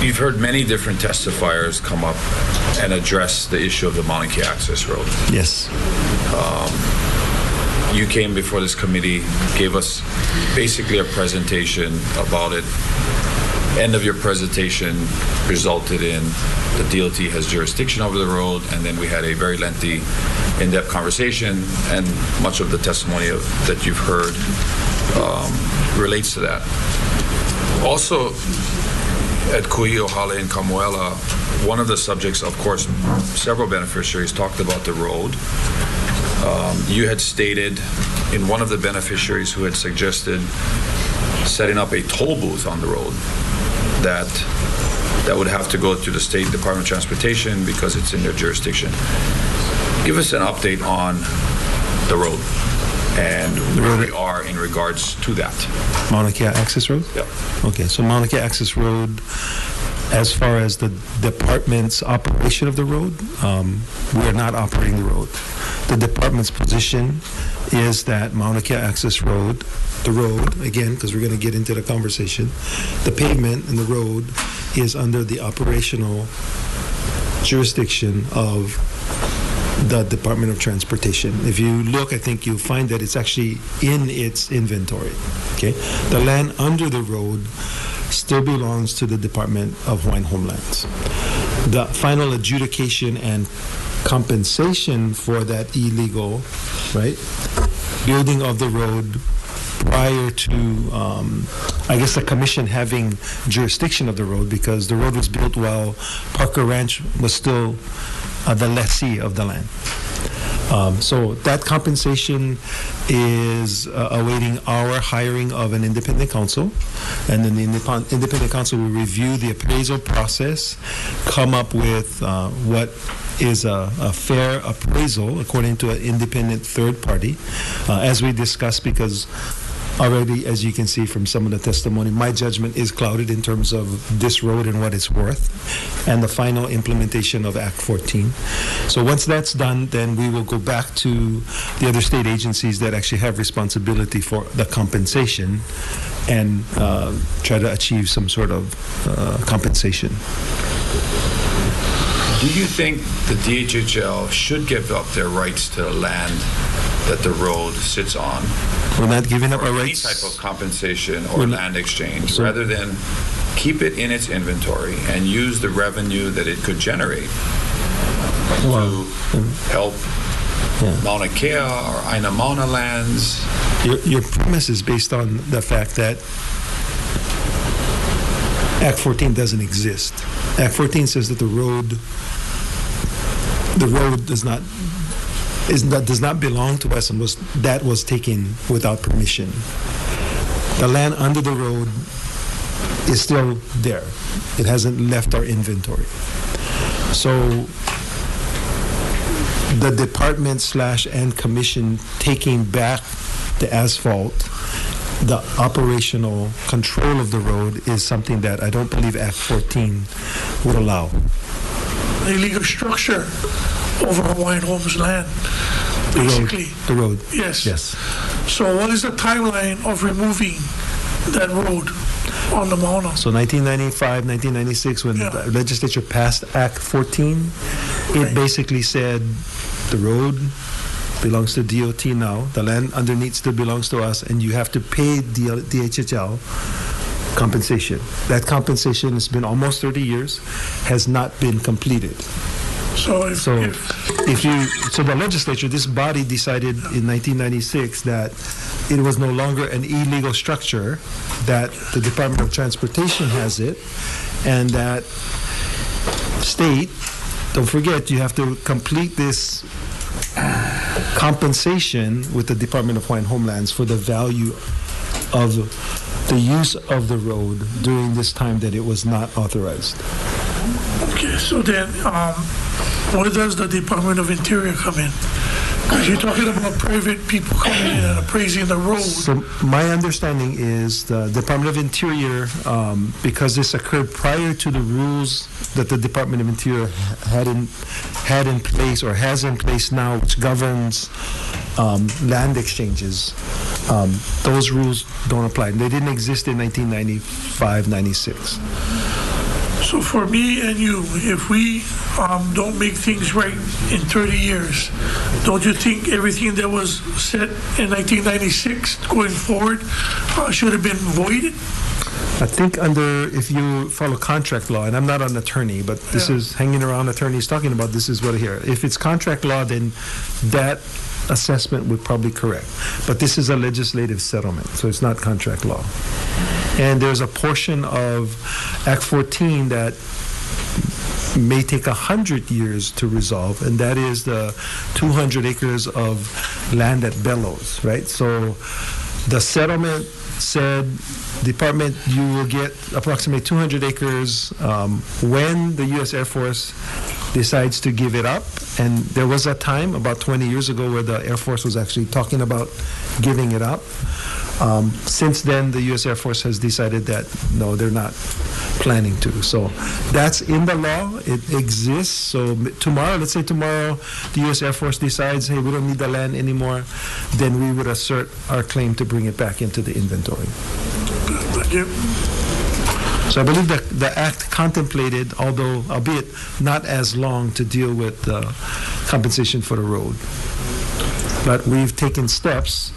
You've heard many different testifiers come up and address the issue of the Mauna Kea Access Road. Yes. You came before this committee, gave us basically a presentation about it. End of your presentation resulted in the DOT has jurisdiction over the road, and then we had a very lengthy, in-depth conversation, and much of the testimony that you've heard relates to that. Also, at Kui, Ohale, and Kamuela, one of the subjects, of course, several beneficiaries talked about the road. You had stated in one of the beneficiaries who had suggested setting up a toll booth on the road that would have to go to the State Department of Transportation because it's in their jurisdiction. Give us an update on the road and where we are in regards to that. Mauna Kea Access Road? Yeah. Okay, so Mauna Kea Access Road, as far as the department's operation of the road, we are not operating the road. The department's position is that Mauna Kea Access Road, the road, again, because we're going to get into the conversation, the pavement and the road is under the operational jurisdiction of the Department of Transportation. If you look, I think you'll find that it's actually in its inventory. Okay, the land under the road still belongs to the Department of Hawaiian Homelands. The final adjudication and compensation for that illegal, right, building of the road prior to, I guess, the commission having jurisdiction of the road, because the road was built while Parker Ranch was still the lessee of the land. So that compensation is awaiting our hiring of an independent counsel, and then the independent counsel will review the appraisal process, come up with what is a fair appraisal according to an independent third party, as we discussed, because already, as you can see from some of the testimony, my judgment is clouded in terms of this road and what it's worth, and the final implementation of Act 14. So once that's done, then we will go back to the other state agencies that actually have responsibility for the compensation and try to achieve some sort of compensation. Do you think the DHHL should give up their rights to the land that the road sits on? We're not giving up our Any rights. type of compensation or land exchange, rather than keep it in its inventory and use the revenue that it could generate to help Mauna Kea or Aina Mauna lands. Your premise is based on the fact that Act 14 doesn't exist. Act 14 says that the road does not belong to us and was taken without permission. The land under the road is still there. It hasn't left our inventory. So the department / and commission taking back the asphalt, the operational control of the road, is something that I don't believe Act 14 would allow. Illegal structure over Hawaiian Homes land, basically. The road. Yes. Yes. So what is the timeline of removing that road on the Mauna? So 1995, 1996, when the legislature passed Act 14, it basically said the road belongs to DOT now, the land underneath still belongs to us, and you have to pay DHHL compensation. That compensation has been almost 30 years, has not been completed. So the legislature, this body, decided in 1996 that it was no longer an illegal structure, that the Department of Transportation has it, and that state, don't forget, you have to complete this compensation with the Department of Hawaiian Homelands for the value of the use of the road during this time that it was not authorized. Okay, so then where does the Department of Interior come in? Because you're talking about private people coming in and appraising the road. So my understanding is the Department of Interior, because this occurred prior to the rules that the Department of Interior had in place or has in place now, which governs land exchanges, those rules don't apply. They didn't exist in 1995, 96. So for me and you, if we don't make things right in 30 years, don't you think everything that was set in 1996 going forward should have been voided? I think if you follow contract law, and I'm not an attorney, but this is hanging around attorneys talking about, this is what I hear. If it's contract law, then that assessment would probably correct. But this is a legislative settlement, so it's not contract law. And there's a portion of Act 14 that may take 100 years to resolve, and that is the 200 acres of land at Bellows, right? So the settlement said, Department, you will get approximately 200 acres when the U.S. Air Force decides to give it up. And there was a time about 20 years ago where the Air Force was actually talking about giving it up. Since then, the U.S. Air Force has decided that, no, they're not planning to. So that's in the law. It exists. So tomorrow, let's say tomorrow, the U.S. Air Force decides, hey, we don't need the land anymore, then we would assert our claim to bring it back into the inventory. Thank you. So I believe that the Act contemplated, although albeit not as long, to deal with compensation for the road. But we've taken steps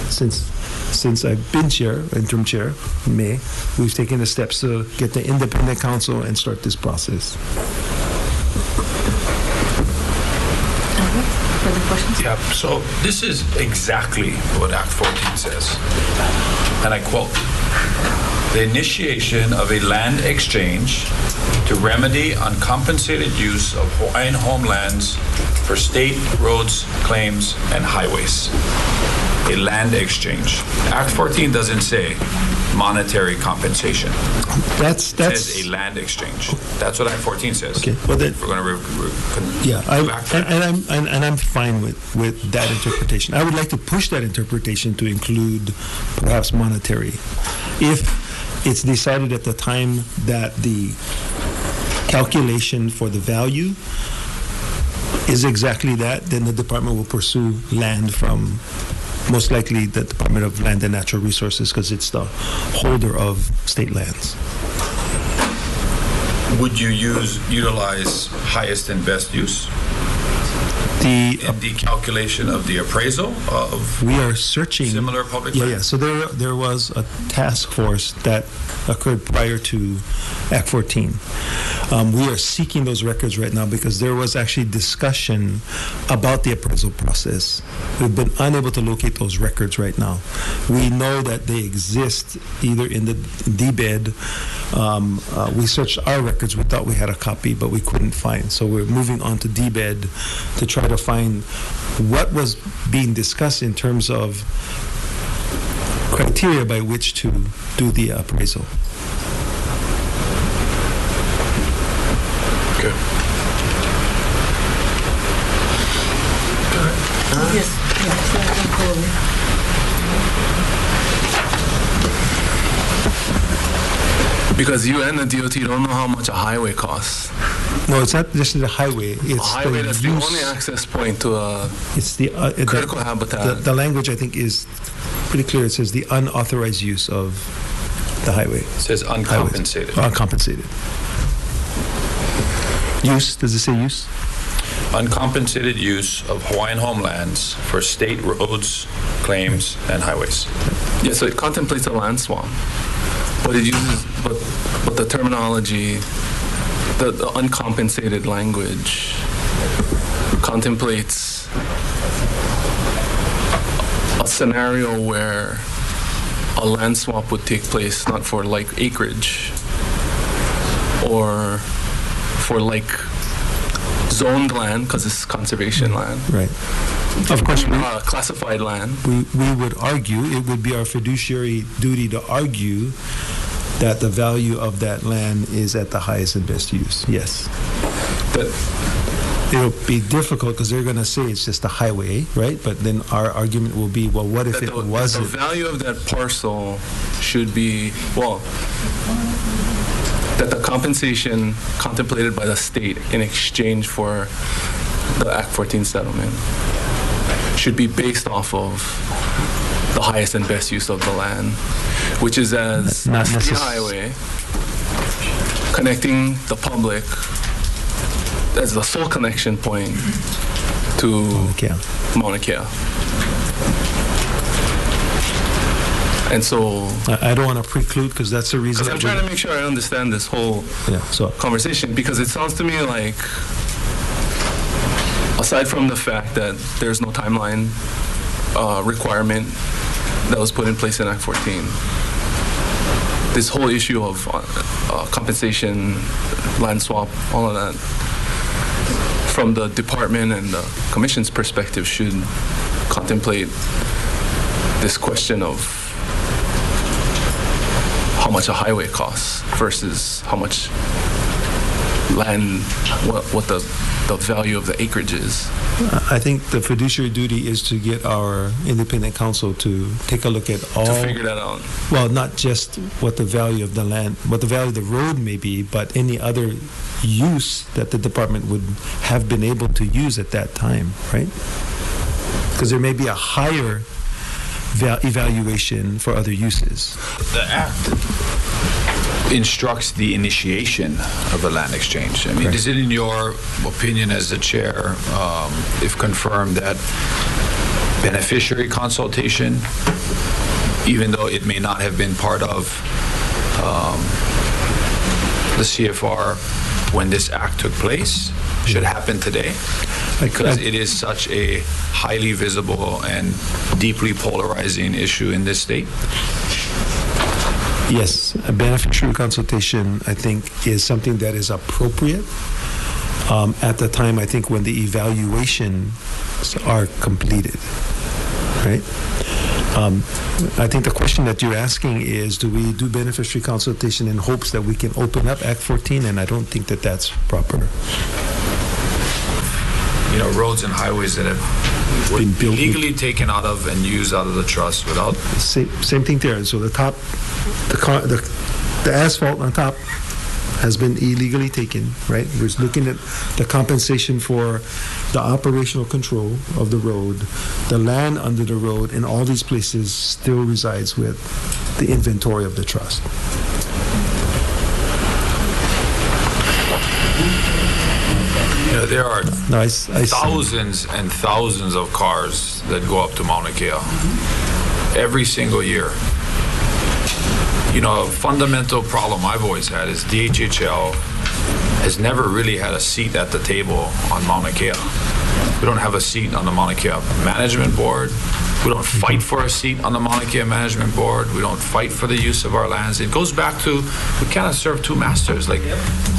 since I've been chair, interim chair, in May, we've taken the steps to get the independent counsel and start this process. Further questions? Yeah, so this is exactly what Act 14 says. And I quote, "The initiation of a land exchange to remedy uncompensated use of Hawaiian homelands for state roads, claims, and highways." A land exchange. Act 14 doesn't say monetary compensation. It says a land exchange. That's what Act 14 says. Okay. Well, then, we're going to I'm fine with that interpretation. I would like to push that interpretation to include perhaps monetary. If it's decided at the time that the calculation for the value is exactly that, then the department will pursue land from most likely the Department of Land and Natural Resources, because it's the holder of state lands. Would you utilize highest and best use in the calculation of the appraisal of we are searching similar public land? Yeah. So there was a task force that occurred prior to Act 14. We are seeking those records right now because there was actually discussion about the appraisal process. We've been unable to locate those records right now. We know that they exist either in the DBED. We searched our records. We thought we had a copy, but we couldn't find. So we're moving on to DBED to try to find what was being discussed in terms of criteria by which to do the appraisal. Okay. Yes. Because you and the DOT don't know how much a highway costs. No, it's not just the highway. It's A highway, that's the use. only access point to a It's the critical habitat. The language, I think, is pretty clear. It says the unauthorized use of the highway. It says uncompensated. Uncompensated. Use, does it say use? Uncompensated use of Hawaiian homelands for state roads, claims, and highways. Yeah, so it contemplates a land swap, but it uses, but the terminology, the uncompensated language contemplates a scenario where a land swap would take place not for like acreage or for like zoned land, because it's conservation land. Right. Of course, classified land. we would argue, it would be our fiduciary duty to argue that the value of that land is at the highest and best use. Yes. But it'll be difficult because they're going to say it's just a highway, right? But then our argument will be, well, what if it wasn't? The value of that parcel should be, well, that the compensation contemplated by the state in exchange for the Act 14 settlement should be based off of the highest and best use of the land, which is as Not a state necess- highway connecting the public as the sole connection point to Mauna Kea. And so, I don't want to preclude, because that's the reason. because I'm trying to make sure I understand this whole conversation, because it sounds to me like, aside from the fact that there's no timeline requirement that was put in place in Act 14, this whole issue of compensation, land swap, all of that, from the department and the commission's perspective, should contemplate this question of how much a highway costs versus how much land, what the value of the acreage is. I think the fiduciary duty is to get our independent counsel to take a look at all. To figure that out. Well, not just what the value of the land, what the value of the road may be, but any other use that the department would have been able to use at that time, right? Because there may be a higher evaluation for other uses. The Act instructs the initiation of a land exchange. I mean, Correct. is it in your opinion as the chair, if confirmed, that beneficiary consultation, even though it may not have been part of the CFR when this act took place, should happen today? Because it is such a highly visible and deeply polarizing issue in this state? Yes, a beneficiary consultation, I think, is something that is appropriate at the time, I think, when the evaluations are completed, right? I think the question that you're asking is, do we do beneficiary consultation in hopes that we can open up Act 14? And I don't think that that's proper. You know, roads and highways that have Been built with- illegally taken out of and used out of the trust without. Same thing there. So the top, the asphalt on top has been illegally taken, right? We're looking at the compensation for the operational control of the road. The land under the road in all these places still resides with the inventory of the trust. You know, there are No, I see. thousands and thousands of cars that go up to Mauna Kea every single year. You know, a fundamental problem I've always had is DHHL has never really had a seat at the table on Mauna Kea. We don't have a seat on the Mauna Kea Management Board. We don't fight for a seat on the Mauna Kea Management Board. We don't fight for the use of our lands. It goes back to, we cannot serve two masters. Like,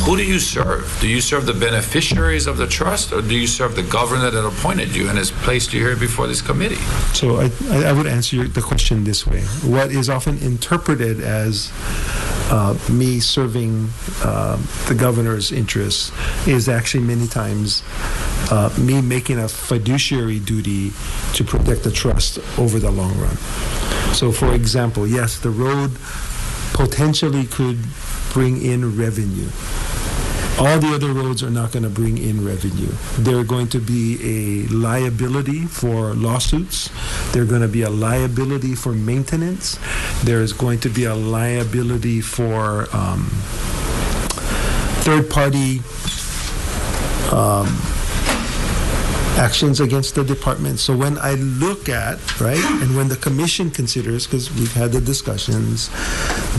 who do you serve? Do you serve the beneficiaries of the trust, or do you serve the governor that appointed you and has placed you here before this committee? So I would answer the question this way. What is often interpreted as me serving the governor's interests is actually many times me making a fiduciary duty to protect the trust over the long run. So, for example, yes, the road potentially could bring in revenue. All the other roads are not going to bring in revenue. They're going to be a liability for lawsuits. They're going to be a liability for maintenance. There's going to be a liability for third-party actions against the department. So when I look at, right, and when the commission considers, because we've had the discussions,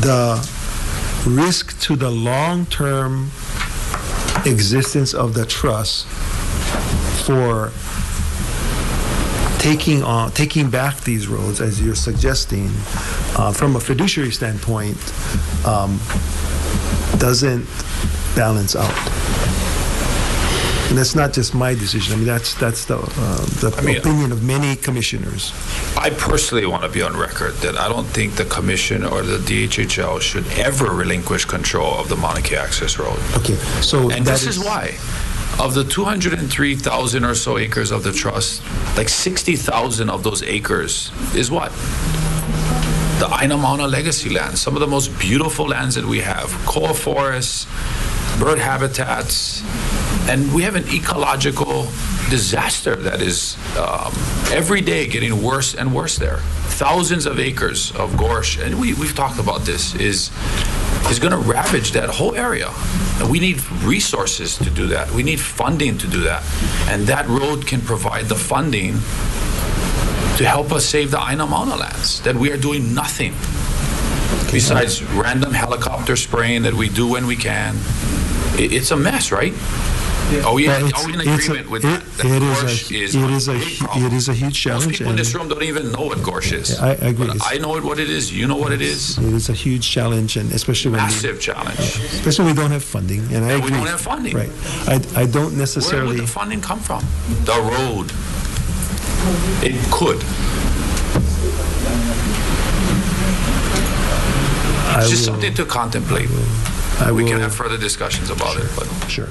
the risk to the long-term existence of the trust for taking back these roads, as you're suggesting, from a fiduciary standpoint, doesn't balance out. And that's not just my decision. I mean, that's the opinion of many commissioners. I personally want to be on record that I don't think the commission or the DHHL should ever relinquish control of the Mauna Kea Access Road. Okay, so And this is why. Of the 203,000 or so acres of the trust, like 60,000 of those acres is what? The Aina Mauna legacy lands, some of the most beautiful lands that we have, koa forests, bird habitats, and we have an ecological disaster that is every day getting worse and worse there. Thousands of acres of gorse, and we've talked about this, is is going to ravage that whole area. And we need resources to do that. We need funding to do that. And that road can provide the funding to help us save the Aina Mauna lands, that we are doing nothing besides random helicopter spraying that we do when we can. It's a mess, right? Are we in agreement with that? That gorge is a big problem. It is a huge challenge. Most people in this room don't even know what gorge is. I agree. But I know what it is. You know what it is. It is a huge challenge, and especially when Massive challenge. especially we don't have funding. And I agree. We don't have funding. Right. I don't Where necessarily. would the funding come from? The road. It could. It's just something to contemplate. We can have further discussions about it, but Sure.